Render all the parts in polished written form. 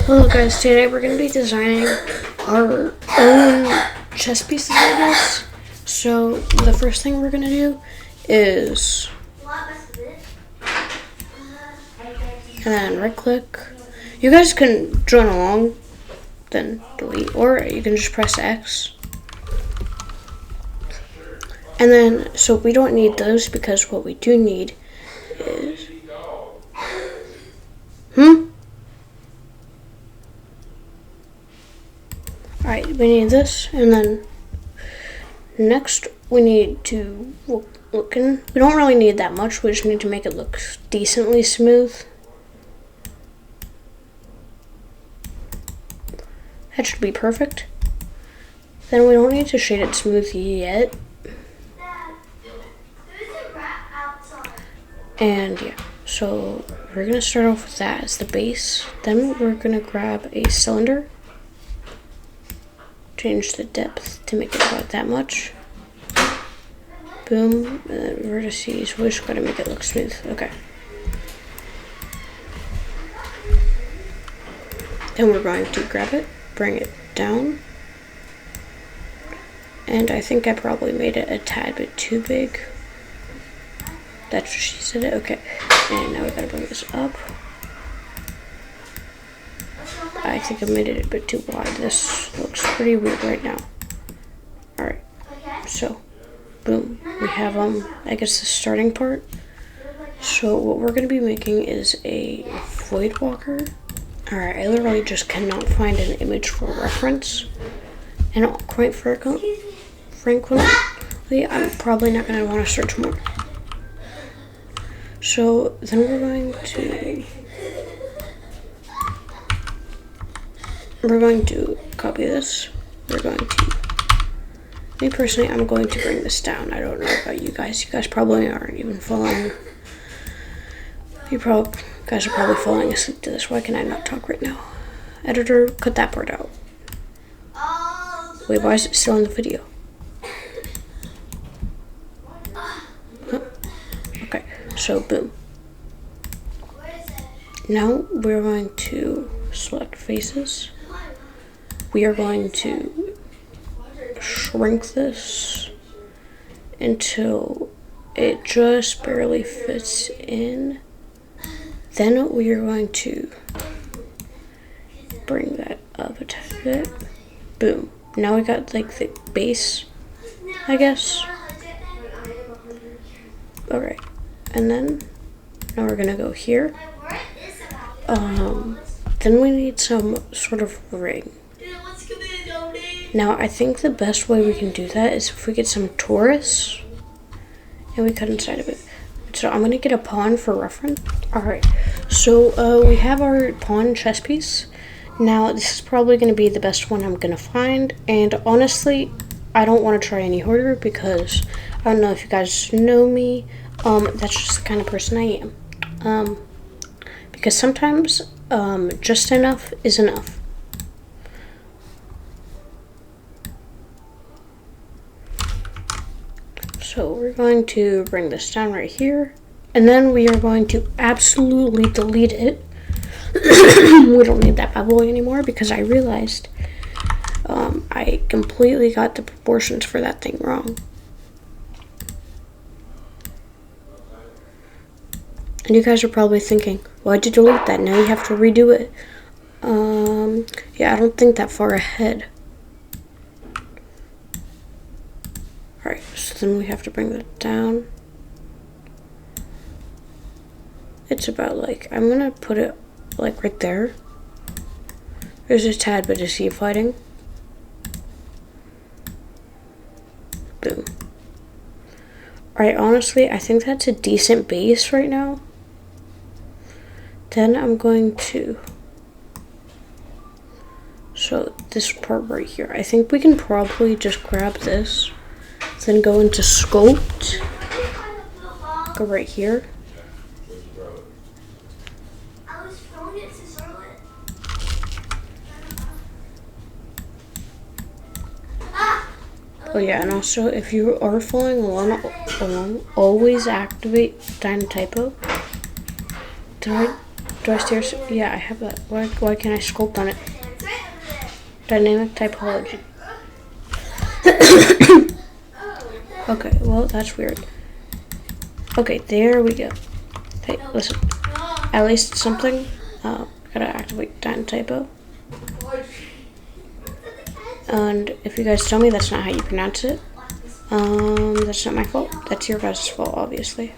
Hello guys, today we're going to be designing our own chess pieces, I guess. So the first thing we're going to do is, and then right click. You guys can join along, then delete, or you can just press X. And then, so we don't need those because what we do need is, Alright, we need this, and then next we need to look in. We don't really need that much, we just need to make it look decently smooth. That should be perfect. Then we don't need to shade it smooth yet. And yeah, so we're gonna start off with that as the base. Then we're gonna grab a cylinder. Change the depth to make it about that much. Boom, and then vertices. We're just gonna make it look smooth. Okay. Then we're going to grab it, bring it down. And I think I probably made it a tad bit too big. That's what she said. Okay. And now we gotta bring this up. I think I made it a bit too wide. This looks pretty weird right now. Alright, so, boom. We have, I guess the starting part. So what we're going to be making is a void walker. Alright, I literally just cannot find an image for reference. And quite frankly, I'm probably not going to want to search more. So then we're going to copy this. Me personally, I'm going to bring this down. I don't know about you guys. You guys probably aren't even following. Guys are probably falling asleep to this. Why can I not talk right now? Editor, cut that part out. Wait, why is it still in the video? Huh? Okay, so boom. Now we're going to select faces. We are going to shrink this until it just barely fits in. Then we are going to bring that up a tad bit. Boom. Now we got like the base, I guess. Alright. And then now we're gonna go here. Then we need some sort of ring. Now, I think the best way we can do that is if we get some Taurus and we cut inside of it. So I'm going to get a pawn for reference. Alright, so we have our pawn chess piece. Now, this is probably going to be the best one I'm going to find. And honestly, I don't want to try any harder because I don't know if you guys know me. That's just the kind of person I am. Because sometimes just enough is enough. So we're going to bring this down right here, and then we are going to absolutely delete it. We don't need that bad boy anymore because I realized I completely got the proportions for that thing wrong. And you guys are probably thinking, why'd you delete that? Now you have to redo it. Yeah, I don't think that far ahead. Alright, so then we have to bring that down. It's about like, I'm gonna put it like right there. There's a tad bit of sea fighting. Boom. Alright, honestly, I think that's a decent base right now. Then I'm going to, so this part right here, I think we can probably just grab this. Then go into sculpt, go right here. Oh yeah, and also if you are following along, always activate Dynatypo. Then Do I still? Yeah, I have that. Why can't I sculpt on it? Dynamic typology. Okay, well, that's weird. Okay, there we go. Hey, listen. At least something. Gotta activate Dynatypo. And if you guys tell me that's not how you pronounce it, that's not my fault. That's your guys' fault, obviously.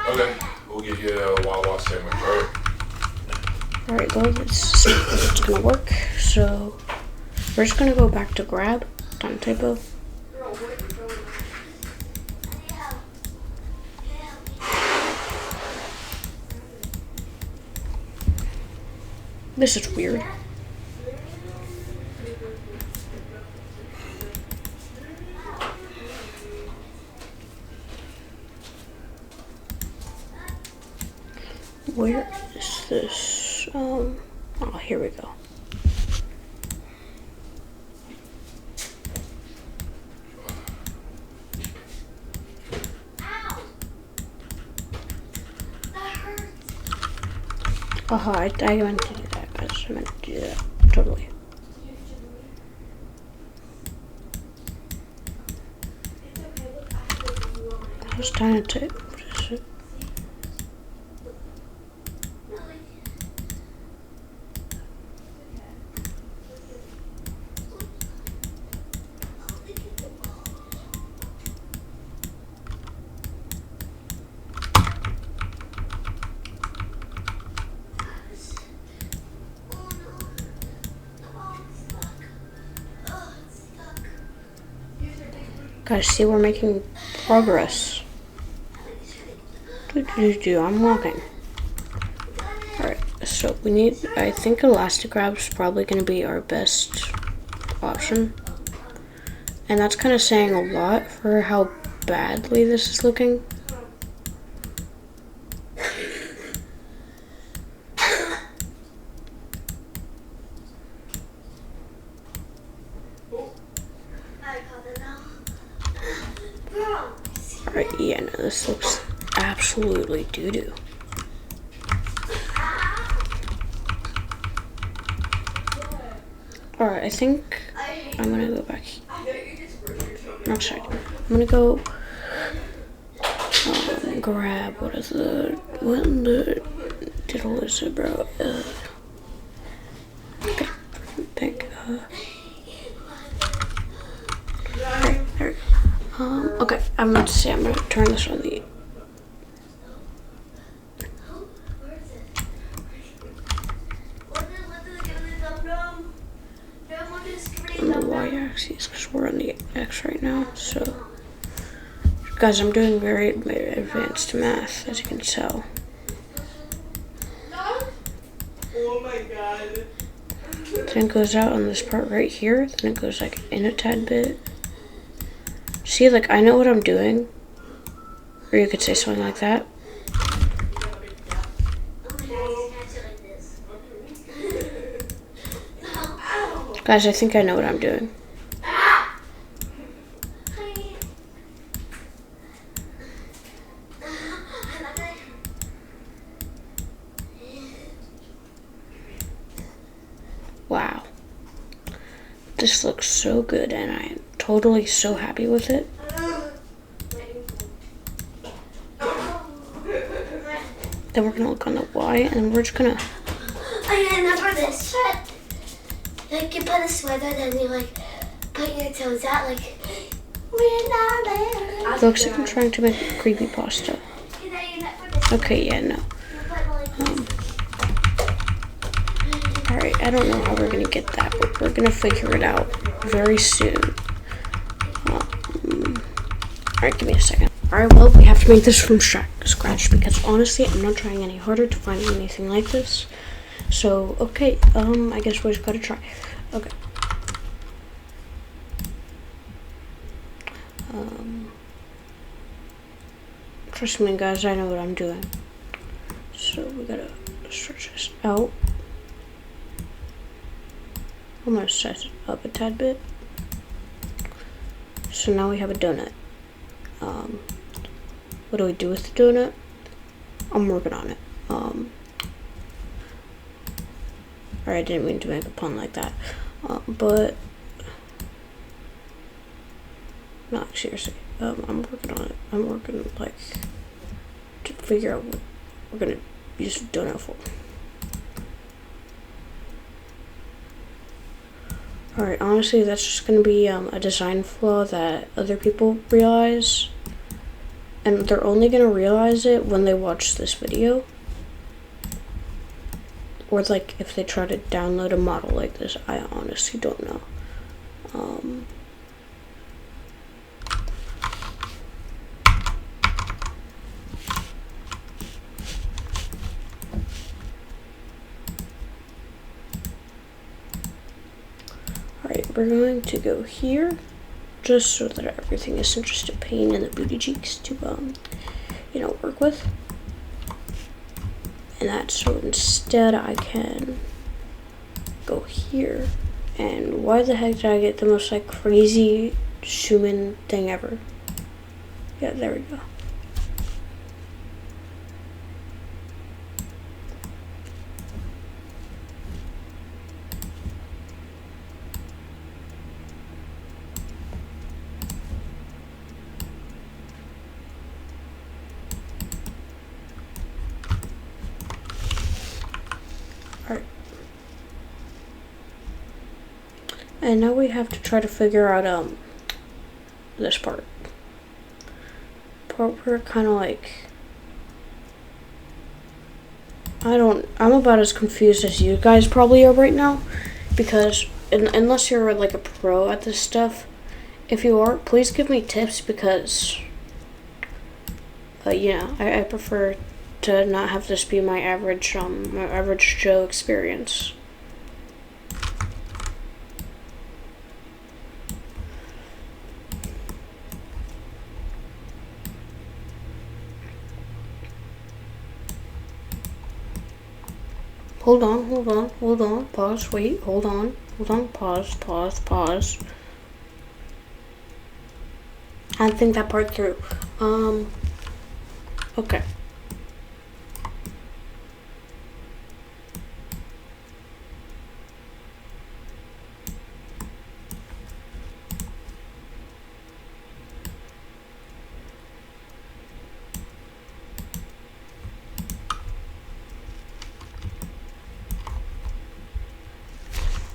Okay, we'll give you a Wawa sandwich, alright? Alright, well, let's see if it's gonna work. So, we're just gonna go back to grab, Dynatypo. This is weird. Where is this? Oh, here we go. I meant to do that, guys. I meant to do that. Totally. How's Dynatype? What is it? Guys, see, we're making progress. I'm walking. Alright, so we need, I think Elastic Grab is probably going to be our best option. And that's kind of saying a lot for how badly this is looking. Alright, yeah, no, this looks absolutely doo-doo. Alright, I think I'm gonna go back. No, sorry. I'm gonna go grab, what in the diddle is it, bro? I think, there we go. Okay, I'm about to say I'm gonna turn this on the y-axis because we're on the x right now. So, guys, I'm doing very advanced math, as you can tell. Oh my god. Then it goes out on this part right here. Then it goes like in a tad bit. See, like, I know what I'm doing. Or you could say something like that. Guys, I think I know what I'm doing. Wow. This looks so good, and I am totally so happy with it. Then we're gonna look on the Y, and we're just gonna. I remember this shit. Like you put a sweater, then you like put your toes out, like we're not there. It looks like I'm trying to make a creepypasta. Okay, yeah, no. Alright, I don't know how we're gonna get that, but we're gonna figure it out very soon. Alright, give me a second. Alright, well, we have to make this from scratch because honestly, I'm not trying any harder to find anything like this. So, okay, I guess we just gotta try. Okay. Trust me, guys, I know what I'm doing. So, we gotta stretch this out. I'm gonna size it up a tad bit. So now we have a donut. What do we do with the donut? I'm working on it. Alright, I didn't mean to make a pun like that. But no, seriously. I'm working on it. I'm working like to figure out what we're gonna use the donut for. Alright, honestly, that's just gonna be a design flaw that other people realize. And they're only gonna realize it when they watch this video. Or like if they try to download a model like this. I honestly don't know. Alright, we're going to go here, just so that everything isn't just a pain in the booty cheeks to, work with. And that's so instead I can go here. And why the heck did I get the most, like, crazy zoom in thing ever? Yeah, there we go. Alright. And now we have to try to figure out, this part. We're kind of like, I'm about as confused as you guys probably are right now, because unless you're like a pro at this stuff, if you are, please give me tips, because, I prefer to not have this be my average Joe experience. Hold on, pause, wait, hold on, pause. I think that part through. Okay.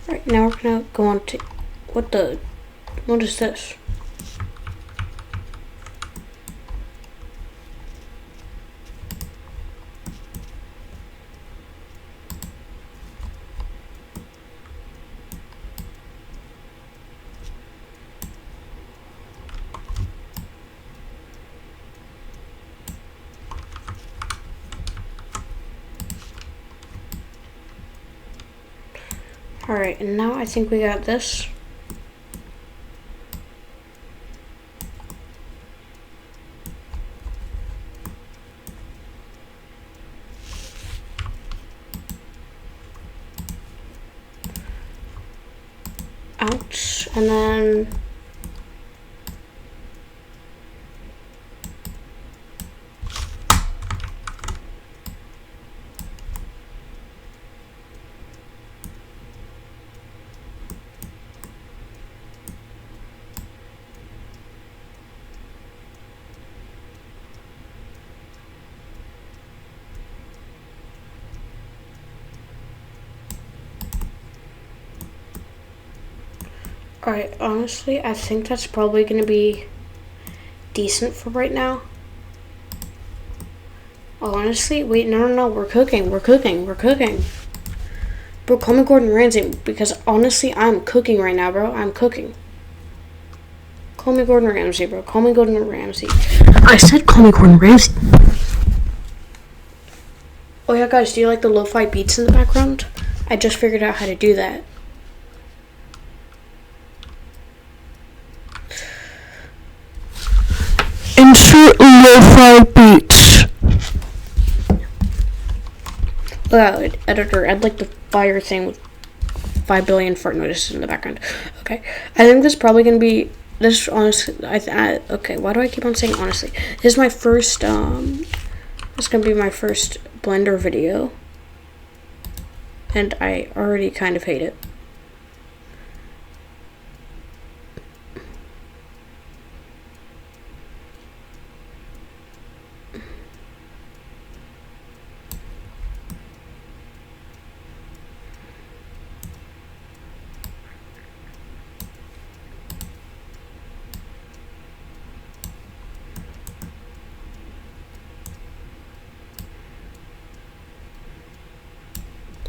Alright, now we're gonna go on to, what is this? Alright, and now I think we got this. Out, and then alright, honestly, I think that's probably gonna be decent for right now. Honestly, wait, no, we're cooking. Bro, call me Gordon Ramsay, because honestly, I'm cooking right now, bro. I'm cooking. Call me Gordon Ramsay, bro. Call me Gordon Ramsay. I said call me Gordon Ramsay. Oh yeah, guys, do you like the lo-fi beats in the background? I just figured out how to do that. Insert lo-fi beats. Wow, editor, I'd like the fire thing with 5 billion fart noises in the background. Okay, I think this is probably gonna be this. Honestly, okay. Why do I keep on saying honestly? This is my first. This is gonna be my first Blender video, and I already kind of hate it.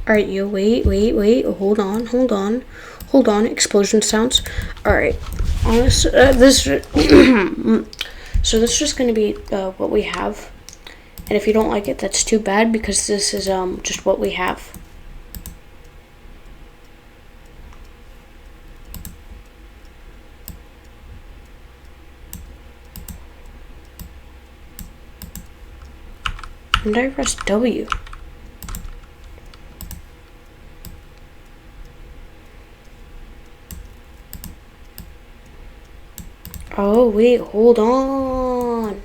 Alright, you wait, hold on, explosion sounds. Alright, honest, this, so this is just gonna be, what we have, and if you don't like it, that's too bad, because this is, just what we have. And I press W. Oh, wait, hold on.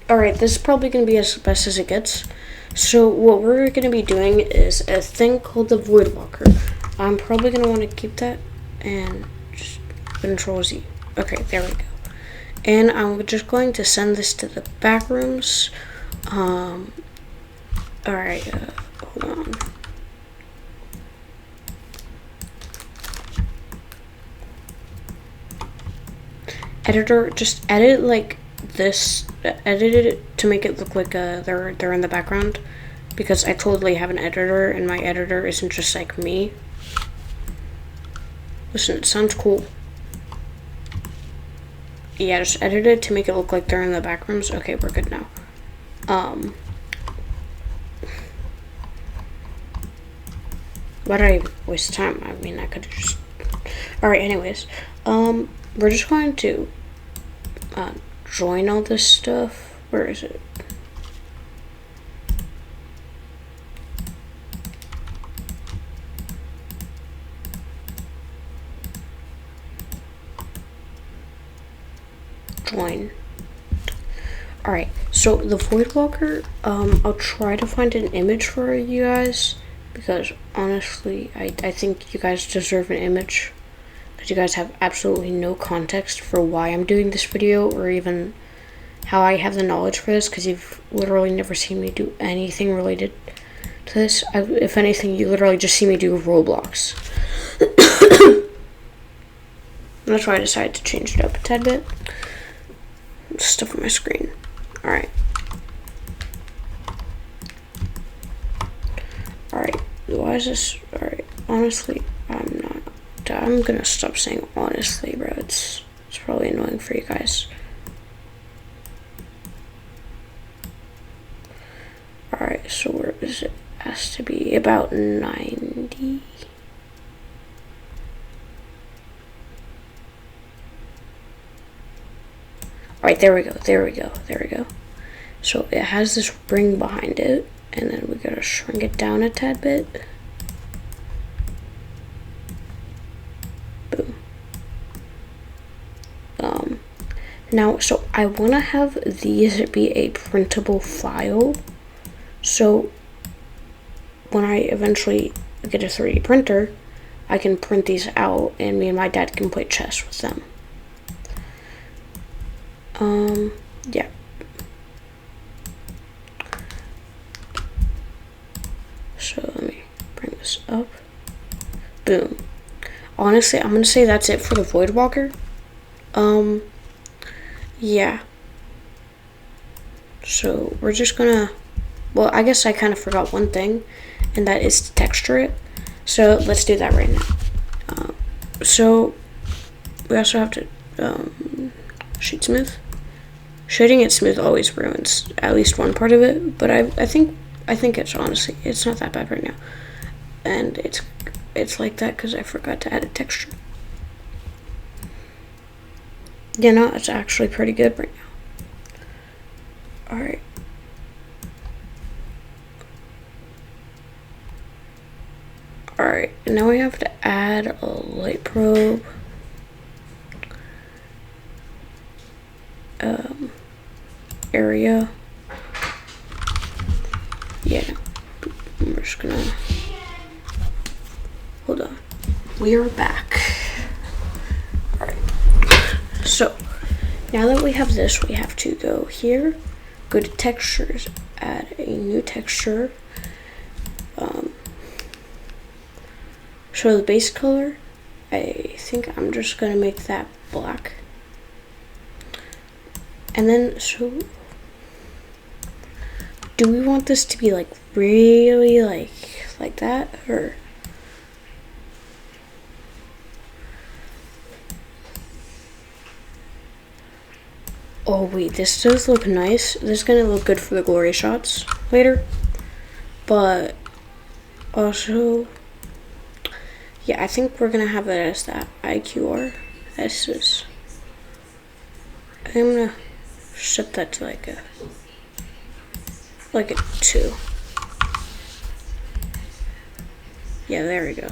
Alright, this is probably going to be as best as it gets. So, what we're going to be doing is a thing called the Voidwalker. I'm probably going to want to keep that and just Control Z. Okay, there we go. And I'm just going to send this to the back rooms. Alright, hold on. Editor, just edit like this, edit it to make it look like they're in the background, because I totally have an editor and my editor isn't just like me. Listen, it sounds cool. Yeah, just edit it to make it look like they're in the back rooms. Okay, we're good now. Why did I waste time? I mean, I could just... Alright, anyways. We're just going to join all this stuff. Where is it? Join. Alright, so the Voidwalker, I'll try to find an image for you guys, because honestly, I think you guys deserve an image. You guys have absolutely no context for why I'm doing this video, or even how I have the knowledge for this, because you've literally never seen me do anything related to this. If anything, you literally just see me do Roblox. That's why I decided to change it up a tad bit. Stuff on my screen. Alright. Alright. Why is this? Alright. Honestly, I'm gonna stop saying honestly, bro. It's probably annoying for you guys. Alright, so where is it? Has to be about 90. Alright, there we go. So it has this ring behind it, and then we gotta shrink it down a tad bit. Boom. Now, so I want to have these be a printable file. So when I eventually get a 3D printer, I can print these out, and me and my dad can play chess with them. Yeah. So let me bring this up. Boom. Honestly, I'm gonna say that's it for the Voidwalker. Yeah. So we're just gonna, well, I guess I kind of forgot one thing, and that is to texture it. So let's do that right now. So we also have to shoot smooth. Shooting it smooth always ruins at least one part of it, but I think it's honestly, it's not that bad right now, and it's like that because I forgot to add a texture. You know, it's actually pretty good right now. Alright. Alright. Alright, now we have to add a light probe. Area. Yeah, I'm just gonna, hold on. We are back. Alright, so now that we have this, we have to go here, go to textures, add a new texture, show the base color. I think I'm just gonna make that black. And then, so, do we want this to be like really like that, or? Oh wait, this does look nice. This is gonna look good for the glory shots later. But also, yeah, I think we're gonna have it as that IQR. This is, I'm gonna set that to like a 2. Yeah, there we go.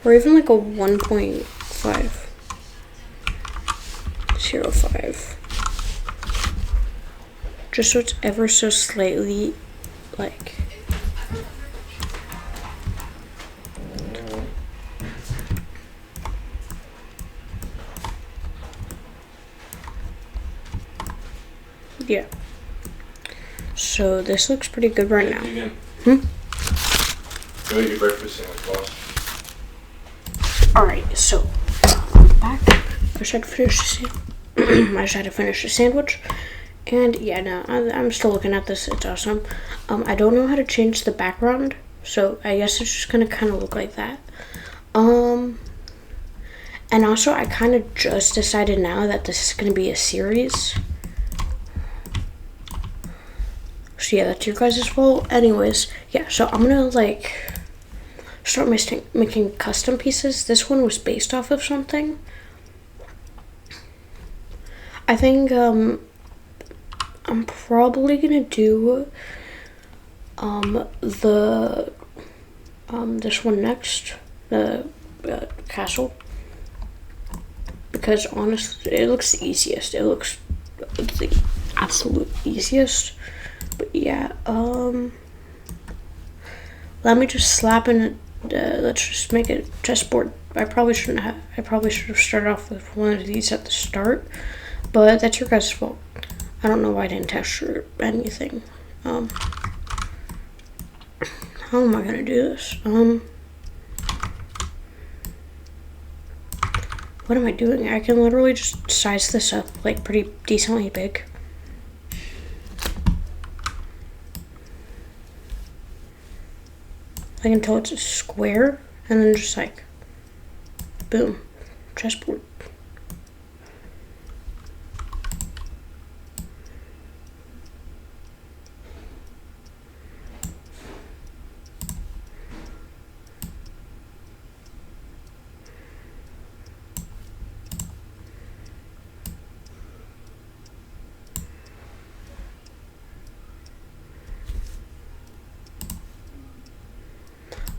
Or even like a 1.5. 0.5. Just so it's ever so slightly like, yeah. So this looks pretty good right now. Go eat your breakfast sandwich, boss. Alright, so I'm back. I just had to finish the sandwich. And yeah, no, I'm still looking at this. It's awesome. I don't know how to change the background, so I guess it's just gonna kind of look like that. And also, I kind of just decided now that this is gonna be a series. So yeah, that's your guys' fault. Anyways, yeah, so I'm gonna like start making custom pieces. This one was based off of something. I think I'm probably gonna do this one next, the castle, because honestly it looks the easiest. It looks the absolute easiest. But yeah, let me just slap in. Let's just make a chessboard. I probably should have started off with one of these at the start, but that's your guys' fault. I don't know why I didn't texture anything. How am I gonna do this? What am I doing? I can literally just size this up like pretty decently big. Like until it's a square, and then just like, boom, chessboard.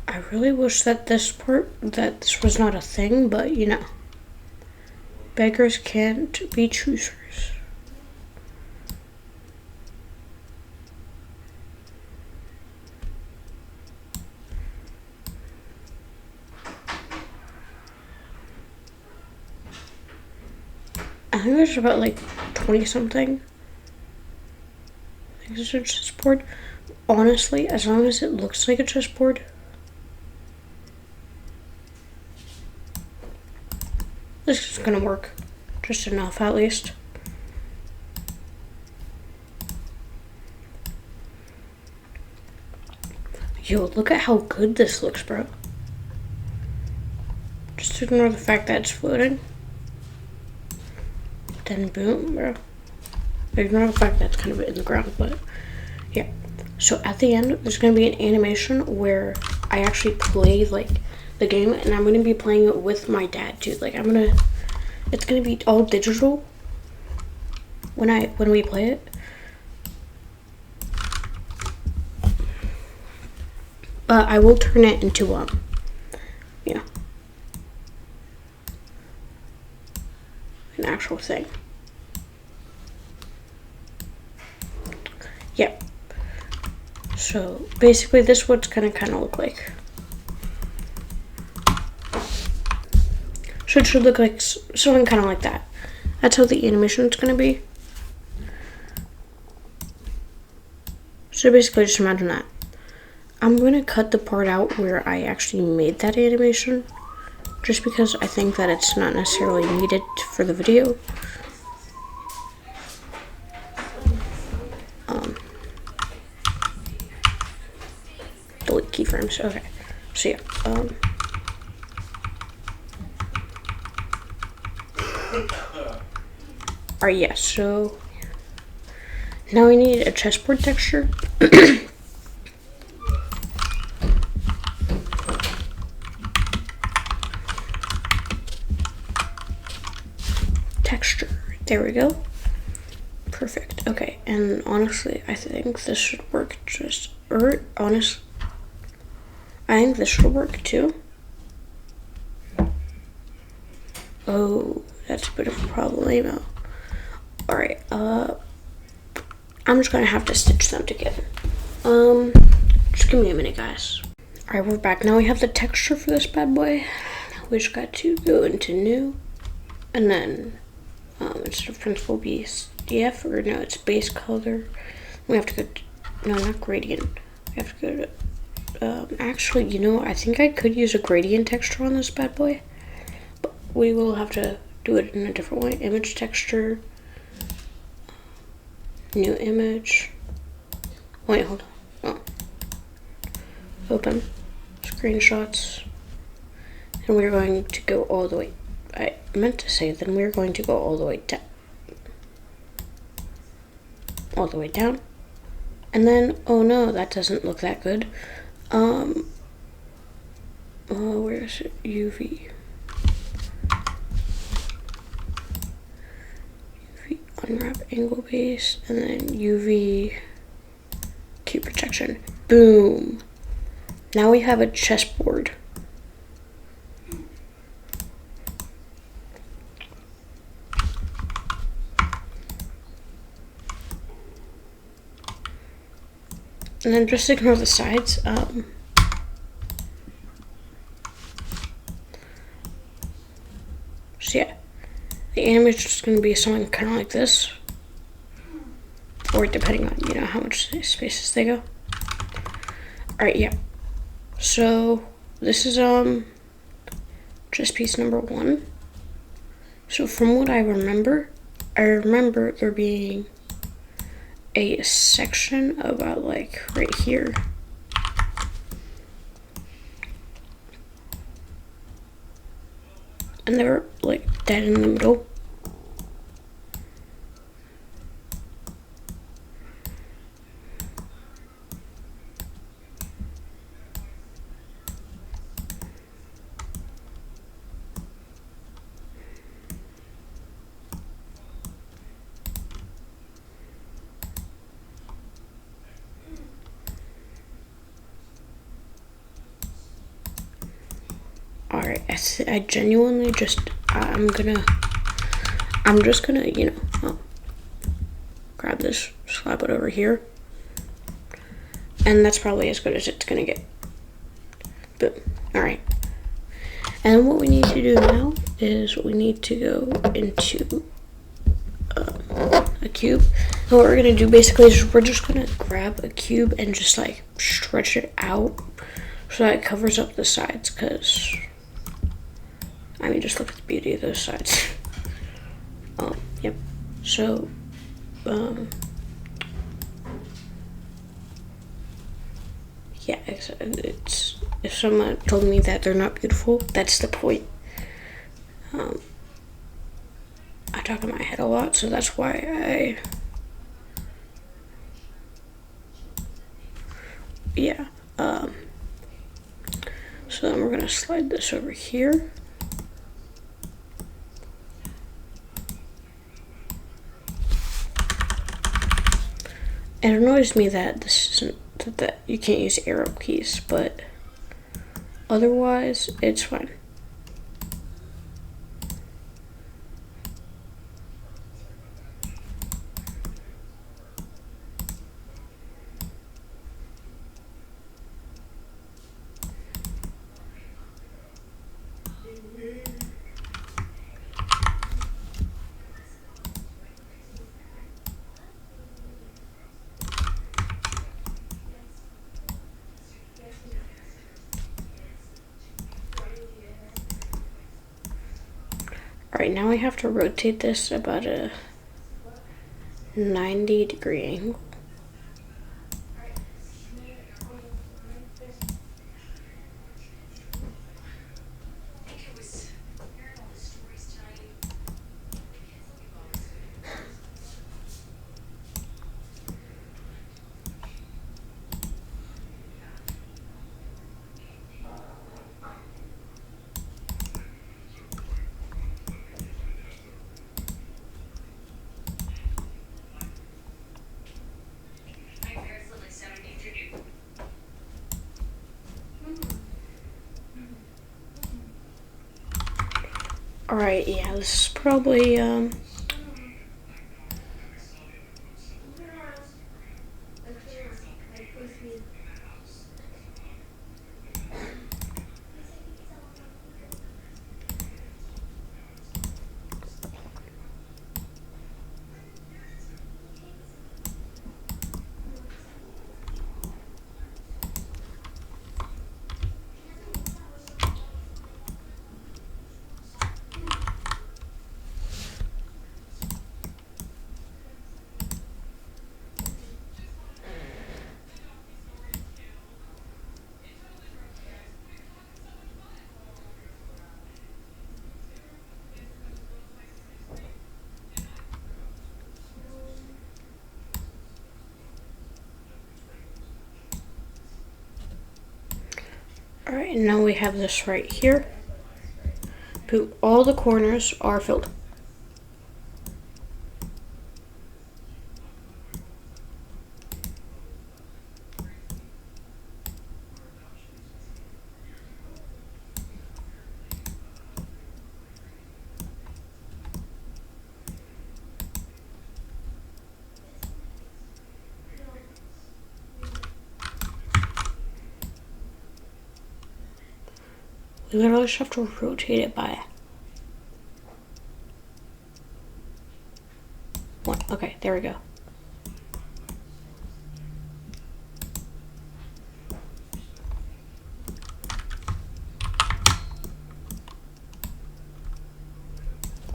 I really wish that this was not a thing, but you know, beggars can't be choosers. I think there's about like 20 something. I think it's a chessboard. Honestly, as long as it looks like a chessboard, this is gonna work. Just enough, at least. Yo, look at how good this looks, bro. Just ignore the fact that it's floating. Then boom, bro. Ignore the fact that it's kind of in the ground, but yeah. So at the end, there's gonna be an animation where I actually play like the game, and I'm gonna be playing it with my dad too. Like it's gonna be all digital when we play it. but I will turn it into yeah, an actual thing. Yeah. So basically, this is what's gonna kind of look like. So it should look like something kind of like that. That's how the animation is gonna be. So basically, just imagine that. I'm gonna cut the part out where I actually made that animation, just because I think that it's not necessarily needed for the video. Delete keyframes. Okay. So yeah. Alright, yeah, so now we need a chessboard texture. Texture. There we go. Perfect. Okay, and honestly, I think this should work just, I think this should work too. Oh, that's a bit of a problemo. Alright, I'm just gonna have to stitch them together. Just give me a minute, guys. Alright, we're back. Now we have the texture for this bad boy. We just got to go into new, and then, instead of principal BSDF, or no, it's base color. We have to go to, no, not gradient. We have to go to, actually, you know, I think I could use a gradient texture on this bad boy, but we will have to do it in a different way. Image texture, new image. Wait, hold on. Oh. Open screenshots, and we're going to go all the way. I meant to say then we're going to go all the way down, and then, oh no, that doesn't look that good. Where is it? UV unwrap angle base, and then UV cube protection. Boom. Now we have a chessboard. And then just ignore the sides. So yeah, the animation is going to be something kind of like this, or depending on, you know, how much spaces they go. All right, yeah. So this is just piece number 1. So from what I remember there being a section about like right here. And they were like dead in the middle. Alright, I genuinely just, I'm just gonna, you know, grab this, slap it over here, and that's probably as good as it's gonna get. But, alright. And what we need to do now is we need to go into a cube. And what we're gonna do basically is we're just gonna grab a cube and just like stretch it out so that it covers up the sides, because I mean, just look at the beauty of those sides. Yep. So, yeah, it's, if someone told me that they're not beautiful, that's the point. I talk in my head a lot, so that's why yeah. So then we're gonna slide this over here. And it annoys me that this that you can't use arrow keys, but otherwise it's fine. Alright, now we have to rotate this about a 90-degree angle. Alright, yeah, this is probably, alright, and now we have this right here. All the corners are filled. We literally just have to rotate it by 1. Okay, there we go.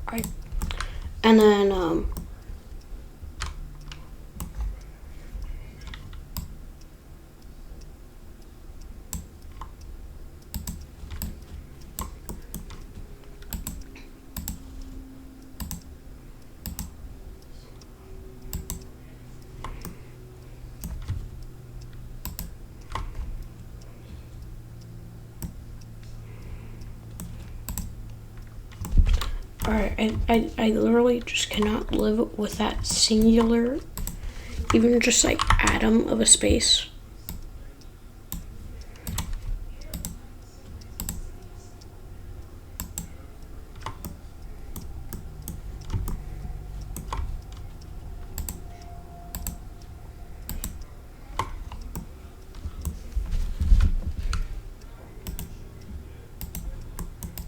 Alright. And then, alright, I literally just cannot live with that singular, even just like atom of a space.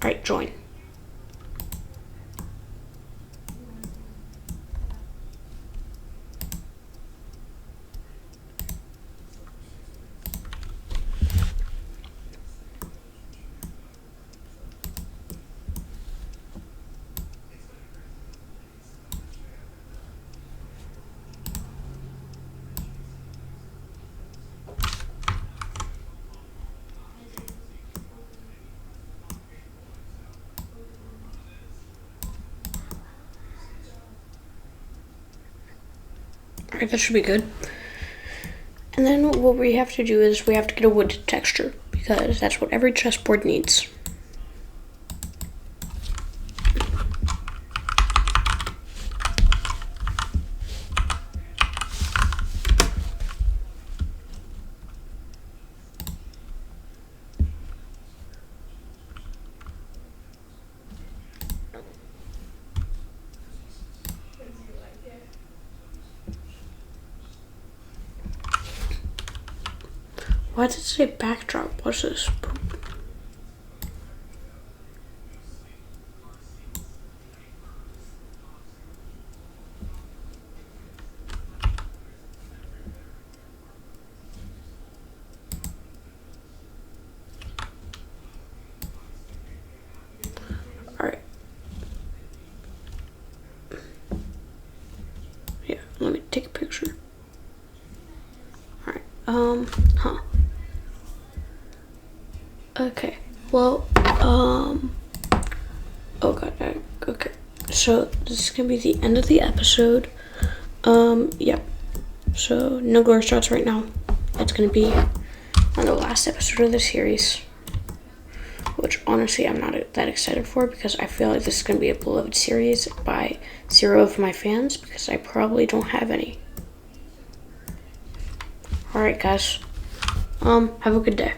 Alright, join. Alright, that should be good. And then what we have to do is we have to get a wood texture, because that's what every chessboard needs. Why did it say backdrop? What's this? Alright. Yeah, let me take a picture. Alright, okay, well, oh god, okay, so this is gonna be the end of the episode. Yep, so no glory shots right now. That's gonna be on the last episode of the series, which honestly I'm not that excited for, because I feel like this is gonna be a beloved series by 0 of my fans, because I probably don't have any. Alright guys, have a good day.